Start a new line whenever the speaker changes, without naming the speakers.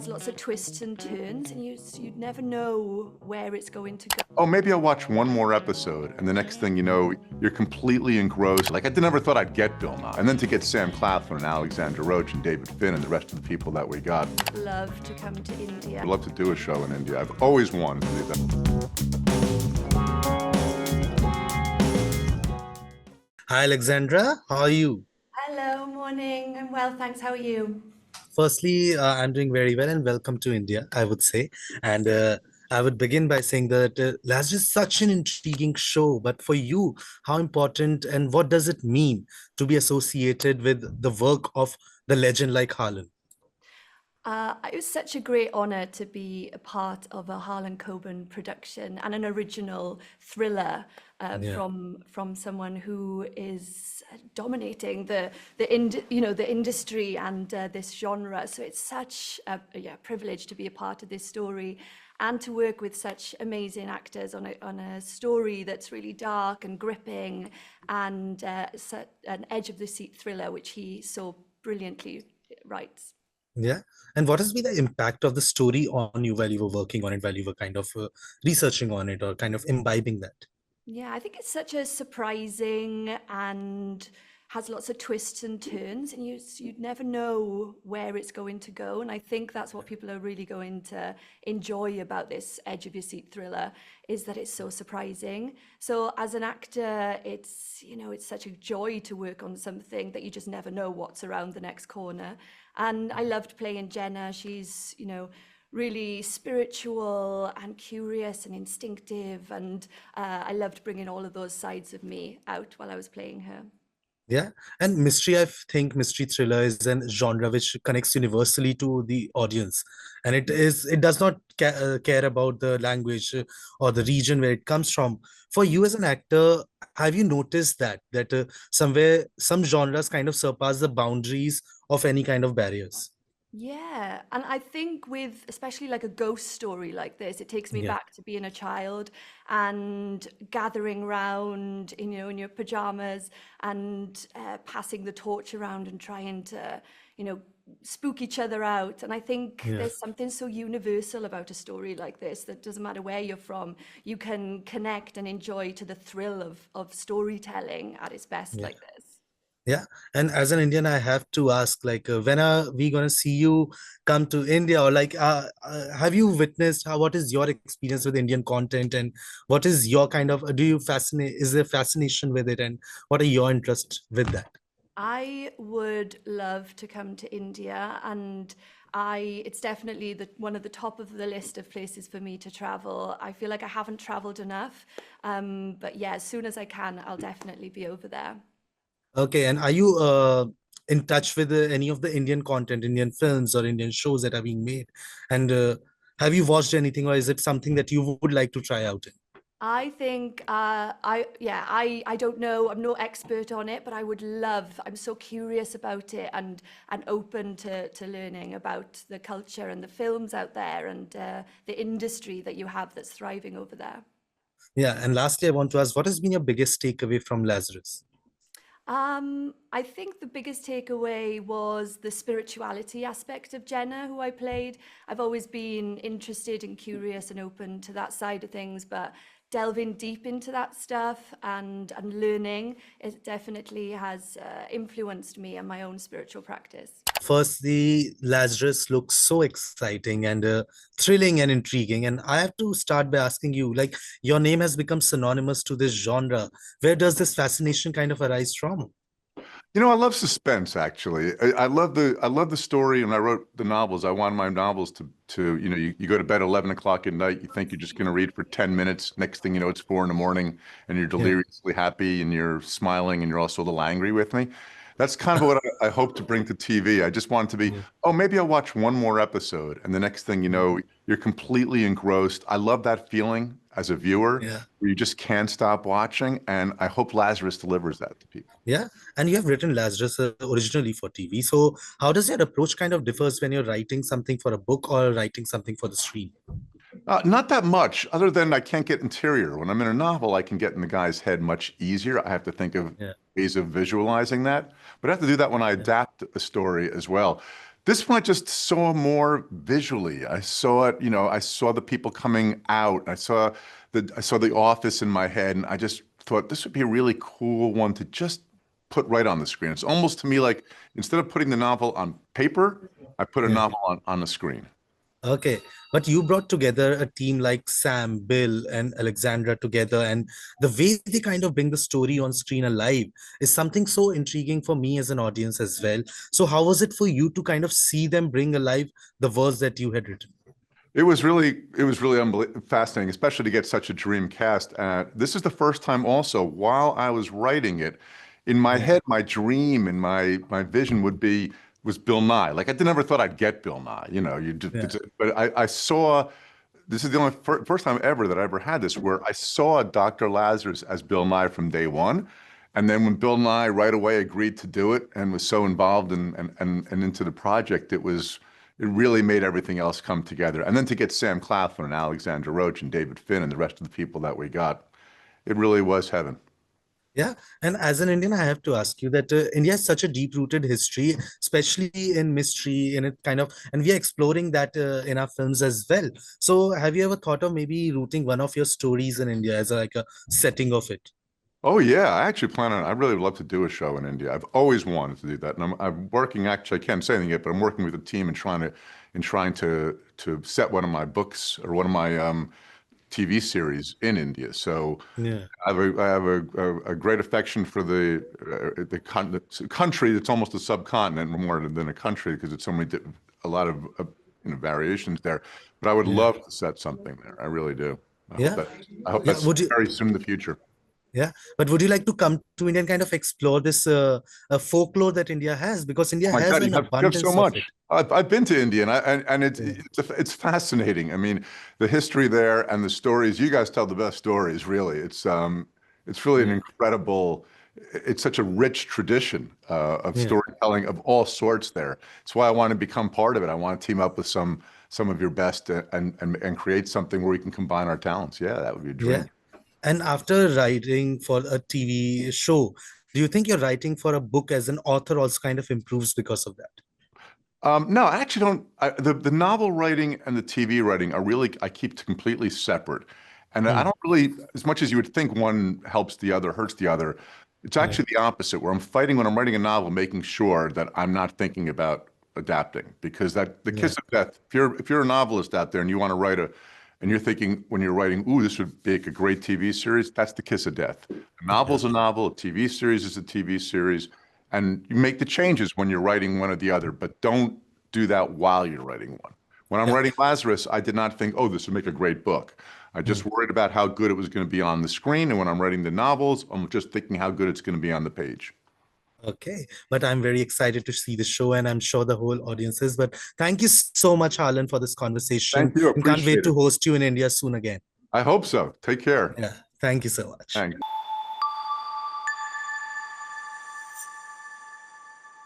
has lots of twists and turns, and you'd never know where it's going to go.
Oh, maybe I'll watch one more episode, and the next thing you know, you're completely engrossed. Like, I never thought I'd get Bill Nighy. And then to get Sam Claflin and Alexandra Roach and David Finn and the rest of the people that we got.
Love to come to India.
I'd love to do a show in India. I've always wanted to do that.
Hi, Alexandra. How are you?
Hello, morning. I'm well, thanks. How are you?
Firstly, I'm doing very well and welcome to India, I would say. And I would begin by saying that Lazarus is such an intriguing show. But for you, how important and what does it mean to be associated with the work of the legend like Harlan?
It was such a great honor to be a part of a Harlan Coben production and an original thriller from someone who is dominating the industry and this genre. So it's such a privilege to be a part of this story and to work with such amazing actors on a story that's really dark and gripping and an edge of the seat thriller, which he so brilliantly writes.
Yeah. And what has been the impact of the story on you while you were working on it, while you were kind of researching on it or kind of imbibing that?
Yeah, I think it's such a surprising and has lots of twists and turns, and you'd never know where it's going to go. And I think that's what people are really going to enjoy about this edge of your seat thriller, is that it's so surprising. So as an actor, it's such a joy to work on something that you just never know what's around the next corner. And I loved playing Jenna. She's, really spiritual and curious and instinctive. And I loved bringing all of those sides of me out while I was playing her.
Yeah. And mystery, I think mystery thriller is a genre which connects universally to the audience. And it does not care about the language or the region where it comes from. For you as an actor, have you noticed that somewhere some genres kind of surpass the boundaries of any kind of barriers?
Yeah, and I think with especially like a ghost story like this, it takes me
Yeah.
back to being a child and gathering round, in your pajamas and passing the torch around and trying to, spook each other out. And I think
Yeah.
there's something so universal about a story like this that doesn't matter where you're from, you can connect and enjoy to the thrill of storytelling at its best
Yeah.
like this.
Yeah. And as an Indian, I have to ask, like, when are we going to see you come to India? Or like, have you witnessed what is your experience with Indian content and what is your kind of, is there fascination with it and what are your interests with that?
I would love to come to India, and it's definitely one of the top of the list of places for me to travel. I feel like I haven't traveled enough, but yeah, as soon as I can, I'll definitely be over there.
Okay. And are you in touch with any of the Indian content, Indian films or Indian shows that are being made? And have you watched anything or is it something that you would like to try out in?
I think I don't know. I'm no expert on it, but I would love. I'm so curious about it and open to learning about the culture and the films out there and the industry that you have that's thriving over there.
Yeah. And lastly, I want to ask, what has been your biggest takeaway from Lazarus?
I think the biggest takeaway was the spirituality aspect of Jenna, who I played. I've always been interested and curious and open to that side of things, but delving deep into that stuff and learning, it definitely has influenced me and my own spiritual practice.
Firstly, Lazarus looks so exciting and thrilling and intriguing. And I have to start by asking you, like, your name has become synonymous to this genre. Where does this fascination kind of arise from?
I love suspense, actually. I love the story. And I wrote the novels. I wanted my novels to you go to bed 11 o'clock at night, you think you're just going to read for 10 minutes. Next thing you know, it's 4 a.m. and you're
Yeah.
deliriously happy and you're smiling and you're also a little angry with me. That's kind of what I hope to bring to TV. I just want it to be,
Yeah.
oh, maybe I'll watch one more episode. And the next thing you know, you're completely engrossed. I love that feeling as a viewer
Yeah.
where you just can't stop watching. And I hope Lazarus delivers that to people.
Yeah. And you have written Lazarus originally for TV. So how does your approach kind of differs when you're writing something for a book or writing something for the screen?
Not that much, other than I can't get interior. When I'm in a novel, I can get in the guy's head much easier. I have to think of
Yeah.
ways of visualizing that, but I have to do that when I
Yeah.
adapt a story as well. This one I just saw more visually. I saw it, I saw the people coming out. I saw the office in my head, and I just thought this would be a really cool one to just put right on the screen. It's almost to me like instead of putting the novel on paper, I put a
Yeah.
novel on the screen.
Okay, but you brought together a team like Sam, Bill, and Alexandra together, and the way they kind of bring the story on screen alive is something so intriguing for me as an audience as well. So, how was it for you to kind of see them bring alive the words that you had written?
It was really fascinating, especially to get such a dream cast. This is the first time also while I was writing it, in my
Yeah,
head, my dream and my vision was Bill Nighy. Like I never thought I'd get Bill Nighy,
yeah,
but I saw. This is the only first time ever that I ever had this, where I saw Dr. Lazarus as Bill Nighy from day one. And then when Bill Nighy right away agreed to do it and was so involved and into the project, it really made everything else come together. And then to get Sam Claflin and Alexandra Roach and David Finn and the rest of the people that we got, it really was heaven.
yeah. And as an Indian, I have to ask you that India has such a deep-rooted history, especially in mystery, in it kind of, and we are exploring that in our films as well. So, have you ever thought of maybe rooting one of your stories in India as like a setting of it?
Oh yeah, I actually I really would love to do a show in India. I've always wanted to do that. And I'm working, actually, I can't say anything yet, but I'm working with a team and trying to set one of my books or one of my TV series in India. So
Yeah.
I have a great affection for the country. It's almost a subcontinent more than a country because it's a lot of variations there. But I would
Yeah.
love to set something there. I really do.
Yeah.
I hope
Yeah.
that's very soon in the future.
Yeah. But would you like to come to India and kind of explore this folklore that India has? Because India
Oh my
has
God,
an
you have so
abundance of it.
much. I've been to India and
Yeah.
it's fascinating. I mean, the history there and the stories. You guys tell the best stories, really. It's really an
Yeah.
incredible. It's such a rich tradition of
Yeah.
storytelling of all sorts there. It's why I want to become part of it. I want to team up with some of your best and create something where we can combine our talents. Yeah, that would be a
Yeah.
dream.
And after writing for a TV show, do you think your writing for a book as an author also kind of improves because of that?
No, I actually don't. The novel writing and the TV writing are really, I keep completely separate. And I
Hmm.
don't really, as much as you would think one helps the other, hurts the other, it's
Yeah.
actually the opposite, where I'm fighting when I'm writing a novel, making sure that I'm not thinking about adapting. Because the kiss
Yeah.
of death, if you're a novelist out there and you want to and you're thinking when you're writing, ooh, this would make a great TV series, that's the kiss of death. A
Yeah.
novel's a novel, a TV series is a TV series. And you make the changes when you're writing one or the other, but don't do that while you're writing one. When I'm
Yeah.
writing Lazarus, I did not think, oh, this would make a great book. I just
Hmm.
worried about how good it was going to be on the screen. And when I'm writing the novels, I'm just thinking how good it's going to be on the page.
Okay. But I'm very excited to see the show, and I'm sure the whole audience is. But thank you so much, Harlan, for this conversation,
Thank you.
and can't wait
Appreciate
to
it.
host you in India soon again.
I hope so. Take care.
Yeah. Thank you so much.
Thanks.